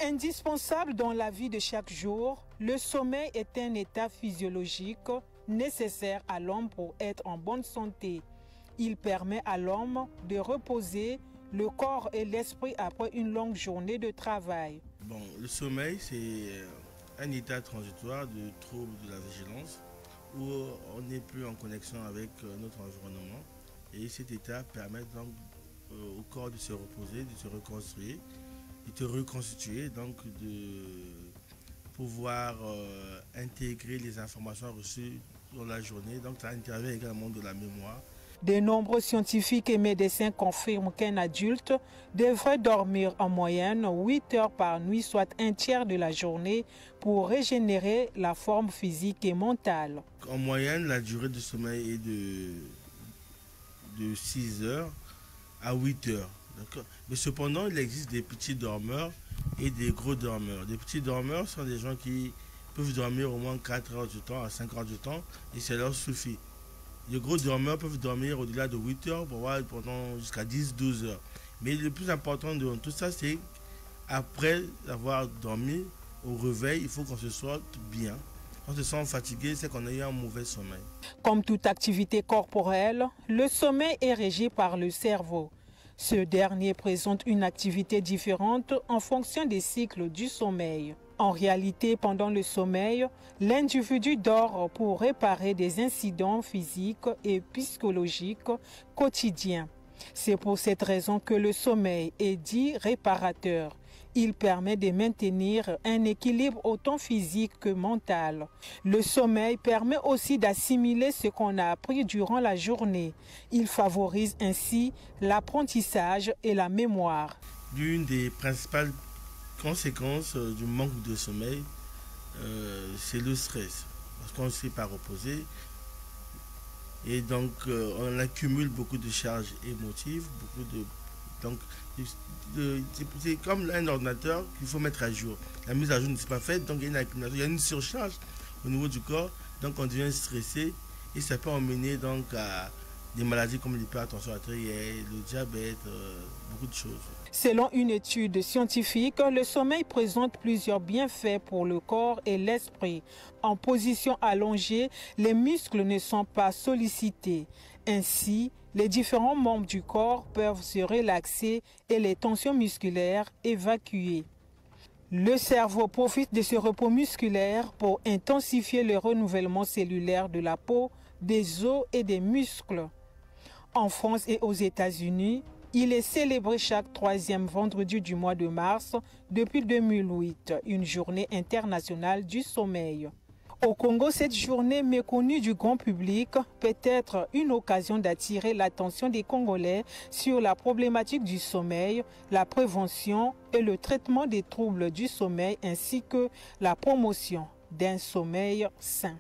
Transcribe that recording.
Indispensable dans la vie de chaque jour, le sommeil est un état physiologique nécessaire à l'homme pour être en bonne santé. Il permet à l'homme de reposer le corps et l'esprit après une longue journée de travail. Bon, le sommeil, c'est un état transitoire de trouble de la vigilance où on n'est plus en connexion avec notre environnement. Et cet état permet donc au corps de se reposer, de se reconstruire, de se reconstituer, donc de pouvoir intégrer les informations reçues dans la journée. Donc ça intervient également de la mémoire. De nombreux scientifiques et médecins confirment qu'un adulte devrait dormir en moyenne 8 heures par nuit, soit un tiers de la journée, pour régénérer la forme physique et mentale. En moyenne, la durée de sommeil est de 6 heures à 8 heures. Mais cependant, il existe des petits dormeurs et des gros dormeurs. Les petits dormeurs sont des gens qui peuvent dormir au moins 4 heures du temps à 5 heures du temps et ça leur suffit. Les gros dormeurs peuvent dormir au-delà de 8 heures pendant jusqu'à 10-12 heures. Mais le plus important de tout ça, c'est après avoir dormi, au réveil, il faut qu'on se sorte bien. Quand on se sent fatigué, c'est qu'on a eu un mauvais sommeil. Comme toute activité corporelle, le sommeil est régi par le cerveau. Ce dernier présente une activité différente en fonction des cycles du sommeil. En réalité, pendant le sommeil, l'individu dort pour réparer des incidents physiques et psychologiques quotidiens. C'est pour cette raison que le sommeil est dit réparateur. Il permet de maintenir un équilibre autant physique que mental. Le sommeil permet aussi d'assimiler ce qu'on a appris durant la journée. Il favorise ainsi l'apprentissage et la mémoire. L'une des principales conséquences du manque de sommeil, c'est le stress. Parce qu'on ne s'est pas reposé. Et donc, on accumule beaucoup de charges émotives, donc, c'est comme un ordinateur qu'il faut mettre à jour. La mise à jour ne s'est pas faite, donc il y a une accumulation, il y a une surcharge au niveau du corps, donc on devient stressé et ça peut emmener donc à des maladies comme l'hypertension artérielle, le diabète, beaucoup de choses. Selon une étude scientifique, le sommeil présente plusieurs bienfaits pour le corps et l'esprit. En position allongée, les muscles ne sont pas sollicités. Ainsi, les différents membres du corps peuvent se relaxer et les tensions musculaires évacuées. Le cerveau profite de ce repos musculaire pour intensifier le renouvellement cellulaire de la peau, des os et des muscles. En France et aux États-Unis, il est célébré chaque troisième vendredi du mois de mars depuis 2008, une journée internationale du sommeil. Au Congo, cette journée méconnue du grand public peut être une occasion d'attirer l'attention des Congolais sur la problématique du sommeil, la prévention et le traitement des troubles du sommeil ainsi que la promotion d'un sommeil sain.